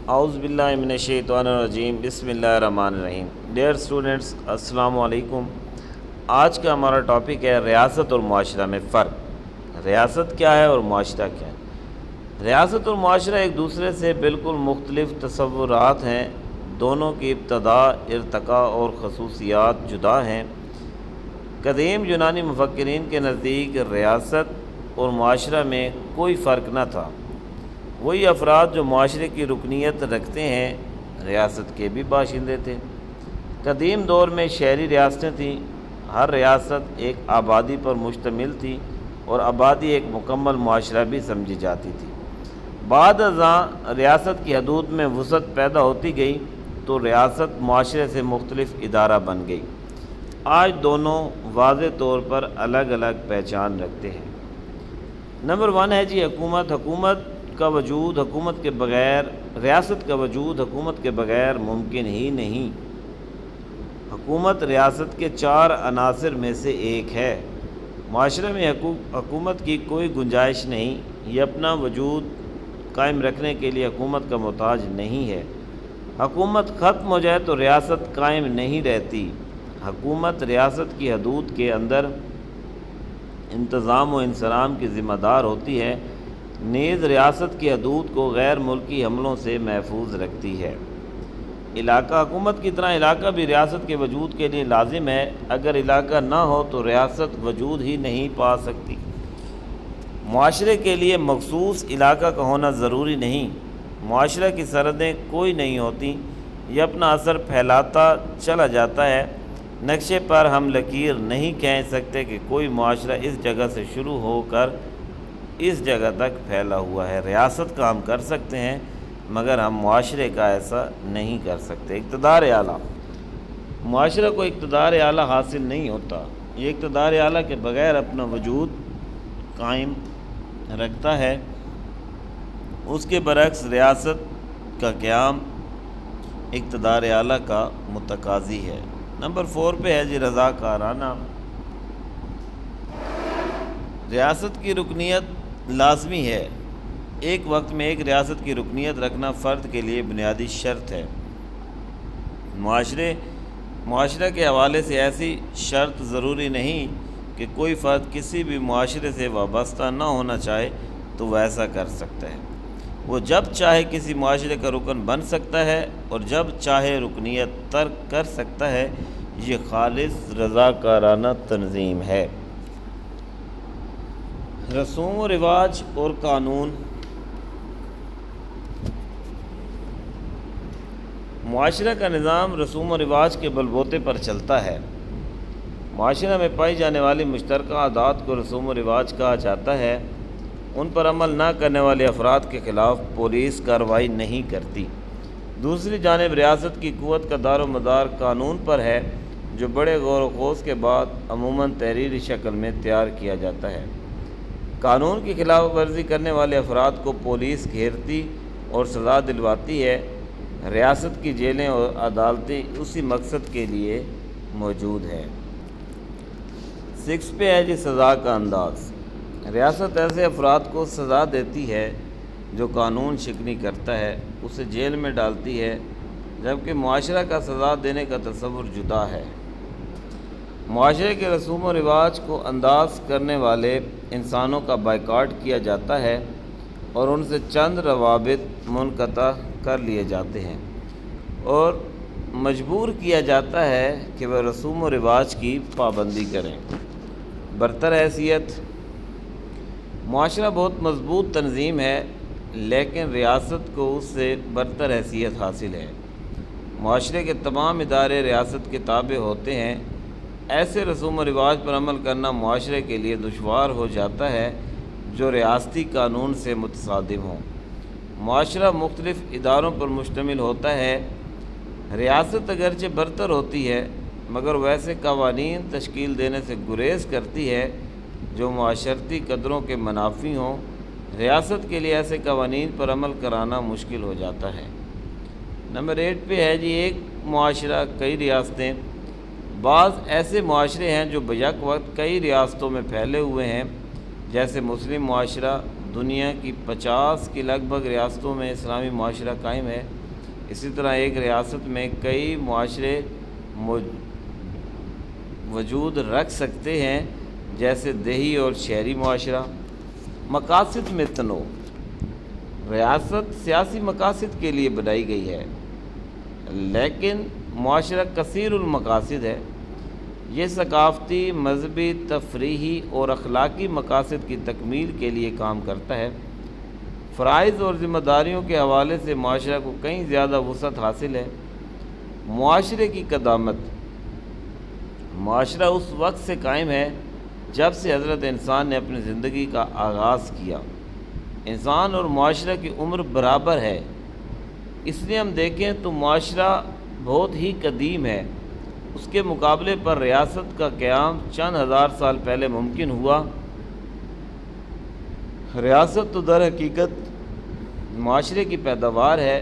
اعوذ باللہ من الشیطان الرجیم بسم اللہ الرحمن الرحیم۔ ڈیئر اسٹوڈنٹس، السلام علیکم۔ آج کا ہمارا ٹاپک ہے ریاست اور معاشرہ میں فرق۔ ریاست کیا ہے اور معاشرہ کیا ہے؟ ریاست اور معاشرہ ایک دوسرے سے بالکل مختلف تصورات ہیں۔ دونوں کی ابتدا، ارتقاء اور خصوصیات جدا ہیں۔ قدیم یونانی مفکرین کے نزدیک ریاست اور معاشرہ میں کوئی فرق نہ تھا۔ وہی افراد جو معاشرے کی رکنیت رکھتے ہیں ریاست کے بھی باشندے تھے۔ قدیم دور میں شہری ریاستیں تھیں۔ ہر ریاست ایک آبادی پر مشتمل تھی اور آبادی ایک مکمل معاشرہ بھی سمجھی جاتی تھی۔ بعد ازاں ریاست کی حدود میں وسعت پیدا ہوتی گئی تو ریاست معاشرے سے مختلف ادارہ بن گئی۔ آج دونوں واضح طور پر الگ الگ پہچان رکھتے ہیں۔ نمبر 1 ہے حکومت۔ حکومت کا وجود حکومت کے بغیر ریاست کا وجود حکومت کے بغیر ممکن ہی نہیں۔ حکومت ریاست کے 4 عناصر میں سے ایک ہے۔ معاشرے میں حکومت کی کوئی گنجائش نہیں۔ یہ اپنا وجود قائم رکھنے کے لیے حکومت کا محتاج نہیں ہے۔ حکومت ختم ہو جائے تو ریاست قائم نہیں رہتی۔ حکومت ریاست کی حدود کے اندر انتظام و انصرام کی ذمہ دار ہوتی ہے، نیز ریاست کی حدود کو غیر ملکی حملوں سے محفوظ رکھتی ہے۔ علاقہ حکومت کی طرح علاقہ بھی ریاست کے وجود کے لیے لازم ہے۔ اگر علاقہ نہ ہو تو ریاست وجود ہی نہیں پا سکتی۔ معاشرے کے لیے مخصوص علاقہ کا ہونا ضروری نہیں۔ معاشرہ کی سرحدیں کوئی نہیں ہوتی، یہ اپنا اثر پھیلاتا چلا جاتا ہے۔ نقشے پر ہم لکیر نہیں کھینچ سکتے کہ کوئی معاشرہ اس جگہ سے شروع ہو کر اس جگہ تک پھیلا ہوا ہے۔ ریاست کا ہم کر سکتے ہیں مگر ہم معاشرے کا ایسا نہیں کر سکتے۔ اقتدار اعلیٰ۔ معاشرہ کو اقتدار اعلیٰ حاصل نہیں ہوتا، یہ اقتدار اعلیٰ کے بغیر اپنا وجود قائم رکھتا ہے۔ اس کے برعکس ریاست کا قیام اقتدار اعلیٰ کا متقاضی ہے۔ نمبر 4 پہ ہے رضاکارانہ۔ ریاست کی رکنیت لازمی ہے۔ ایک وقت میں ایک ریاست کی رکنیت رکھنا فرد کے لیے بنیادی شرط ہے۔ معاشرہ کے حوالے سے ایسی شرط ضروری نہیں کہ کوئی فرد کسی بھی معاشرے سے وابستہ نہ ہونا چاہے تو وہ ایسا کر سکتا ہے۔ وہ جب چاہے کسی معاشرے کا رکن بن سکتا ہے اور جب چاہے رکنیت ترک کر سکتا ہے۔ یہ خالص رضاکارانہ تنظیم ہے۔ رسوم و رواج اور قانون۔ معاشرہ کا نظام رسوم و رواج کے بلبوتے پر چلتا ہے۔ معاشرہ میں پائی جانے والی مشترکہ عادات کو رسوم و رواج کہا جاتا ہے۔ ان پر عمل نہ کرنے والے افراد کے خلاف پولیس کارروائی نہیں کرتی۔ دوسری جانب ریاست کی قوت کا دار و مدار قانون پر ہے، جو بڑے غور و خوض کے بعد عموماً تحریری شکل میں تیار کیا جاتا ہے۔ قانون کی خلاف ورزی کرنے والے افراد کو پولیس گھیرتی اور سزا دلواتی ہے۔ ریاست کی جیلیں اور عدالتیں اسی مقصد کے لیے موجود ہیں۔ 6 پہ ہے سزا کا انداز۔ ریاست ایسے افراد کو سزا دیتی ہے جو قانون شکنی کرتا ہے، اسے جیل میں ڈالتی ہے، جبکہ معاشرہ کا سزا دینے کا تصور جدا ہے۔ معاشرے کے رسوم و رواج کو انداز کرنے والے انسانوں کا بائیکاٹ کیا جاتا ہے اور ان سے چند روابط منقطع کر لیے جاتے ہیں اور مجبور کیا جاتا ہے کہ وہ رسوم و رواج کی پابندی کریں۔ برتر حیثیت۔ معاشرہ بہت مضبوط تنظیم ہے لیکن ریاست کو اس سے برتر حیثیت حاصل ہے۔ معاشرے کے تمام ادارے ریاست کے تابع ہوتے ہیں۔ ایسے رسوم و رواج پر عمل کرنا معاشرے کے لیے دشوار ہو جاتا ہے جو ریاستی قانون سے متصادم ہوں۔ معاشرہ مختلف اداروں پر مشتمل ہوتا ہے۔ ریاست اگرچہ برتر ہوتی ہے مگر ویسے قوانین تشکیل دینے سے گریز کرتی ہے جو معاشرتی قدروں کے منافی ہوں۔ ریاست کے لیے ایسے قوانین پر عمل کرانا مشکل ہو جاتا ہے۔ نمبر 8 پہ ہے ایک معاشرہ کئی ریاستیں۔ بعض ایسے معاشرے ہیں جو بیک وقت کئی ریاستوں میں پھیلے ہوئے ہیں، جیسے مسلم معاشرہ، دنیا کی 50 کی لگ بھگ ریاستوں میں اسلامی معاشرہ قائم ہے۔ اسی طرح ایک ریاست میں کئی معاشرے وجود رکھ سکتے ہیں، جیسے دیہی اور شہری معاشرہ۔ مقاصد میں تنوع: ریاست سیاسی مقاصد کے لیے بنائی گئی ہے، لیکن معاشرہ کثیر المقاصد ہے۔ یہ ثقافتی، مذہبی، تفریحی اور اخلاقی مقاصد کی تکمیل کے لیے کام کرتا ہے۔ فرائض اور ذمہ داریوں کے حوالے سے معاشرہ کو کہیں زیادہ وسعت حاصل ہے۔ معاشرے کی قدامت: معاشرہ اس وقت سے قائم ہے جب سے حضرت انسان نے اپنی زندگی کا آغاز کیا۔ انسان اور معاشرہ کی عمر برابر ہے، اس لیے ہم دیکھیں تو معاشرہ بہت ہی قدیم ہے۔ اس کے مقابلے پر ریاست کا قیام چند ہزار سال پہلے ممکن ہوا۔ ریاست تو در حقیقت معاشرے کی پیداوار ہے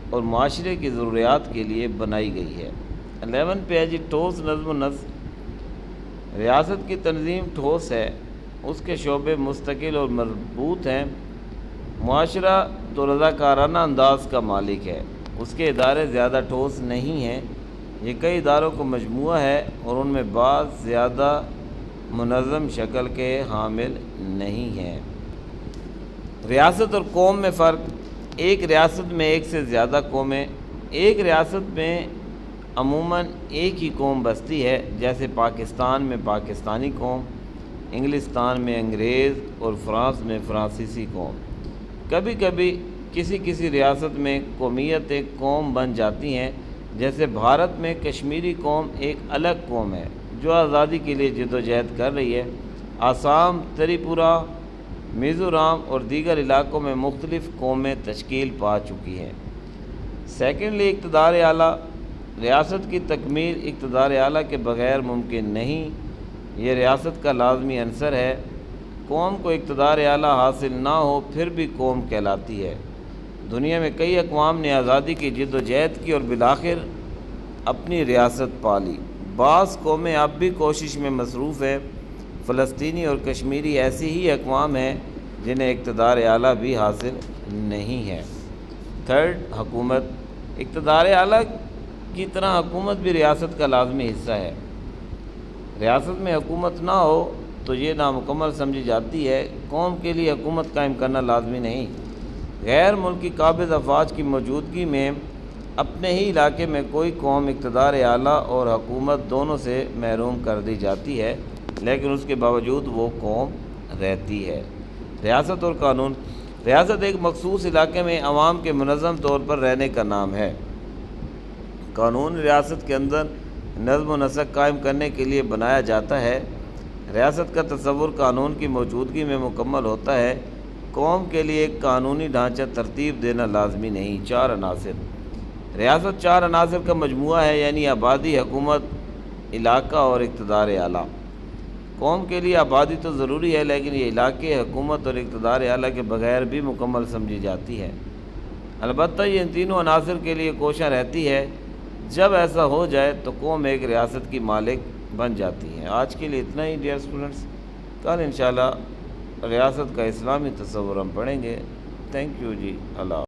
اور معاشرے کی ضروریات کے لیے بنائی گئی ہے۔ 11 پہ ہے جی ٹھوس نظم و نسق: ریاست کی تنظیم ٹھوس ہے، اس کے شعبے مستقل اور مربوط ہیں۔ معاشرہ تو رضاکارانہ انداز کا مالک ہے، اس کے ادارے زیادہ ٹھوس نہیں ہیں۔ یہ کئی اداروں کا مجموعہ ہے اور ان میں بعض زیادہ منظم شکل کے حامل نہیں ہیں۔ ریاست اور قوم میں فرق: ایک ریاست میں ایک سے زیادہ قومیں: ایک ریاست میں عموماً ایک ہی قوم بستی ہے، جیسے پاکستان میں پاکستانی قوم، انگلستان میں انگریز اور فرانس میں فرانسیسی قوم۔ کبھی کبھی کسی ریاست میں قومیت ایک قوم بن جاتی ہیں، جیسے بھارت میں کشمیری قوم ایک الگ قوم ہے جو آزادی کے لیے جدوجہد کر رہی ہے۔ آسام، تری پورہ، میزورام اور دیگر علاقوں میں مختلف قومیں تشکیل پا چکی ہیں۔ سیکنڈلی، اقتدار اعلیٰ: ریاست کی تکمیل اقتدار اعلیٰ کے بغیر ممکن نہیں، یہ ریاست کا لازمی عنصر ہے۔ قوم کو اقتدار اعلیٰ حاصل نہ ہو پھر بھی قوم کہلاتی ہے۔ دنیا میں کئی اقوام نے آزادی کی جدوجہد کی اور بالآخر اپنی ریاست پالی۔ بعض قومیں اب بھی کوشش میں مصروف ہیں۔ فلسطینی اور کشمیری ایسی ہی اقوام ہیں جنہیں اقتدار اعلیٰ بھی حاصل نہیں ہے۔ تھرڈ، حکومت: اقتدار اعلیٰ کی طرح حکومت بھی ریاست کا لازمی حصہ ہے۔ ریاست میں حکومت نہ ہو تو یہ نامکمل سمجھی جاتی ہے۔ قوم کے لیے حکومت قائم کرنا لازمی نہیں۔ غیر ملکی قابض افواج کی موجودگی میں اپنے ہی علاقے میں کوئی قوم اقتدار اعلیٰ اور حکومت دونوں سے محروم کر دی جاتی ہے، لیکن اس کے باوجود وہ قوم رہتی ہے۔ ریاست اور قانون: ریاست ایک مخصوص علاقے میں عوام کے منظم طور پر رہنے کا نام ہے۔ قانون ریاست کے اندر نظم و نسق قائم کرنے کے لیے بنایا جاتا ہے۔ ریاست کا تصور قانون کی موجودگی میں مکمل ہوتا ہے۔ قوم کے لیے ایک قانونی ڈھانچہ ترتیب دینا لازمی نہیں۔ 4 عناصر: ریاست 4 عناصر کا مجموعہ ہے، یعنی آبادی، حکومت، علاقہ اور اقتدار اعلیٰ۔ قوم کے لیے آبادی تو ضروری ہے، لیکن یہ علاقے، حکومت اور اقتدار اعلیٰ کے بغیر بھی مکمل سمجھی جاتی ہے۔ البتہ یہ ان تینوں عناصر کے لیے کوشاں رہتی ہے۔ جب ایسا ہو جائے تو قوم ایک ریاست کی مالک بن جاتی ہے۔ آج کے لیے اتنا ہی ڈیئر اسٹوڈنٹس، کل انشاءاللہ ریاست کا اسلامی تصور ہم پڑھیں گے۔ تھینک یو جی، اللہ حافظ۔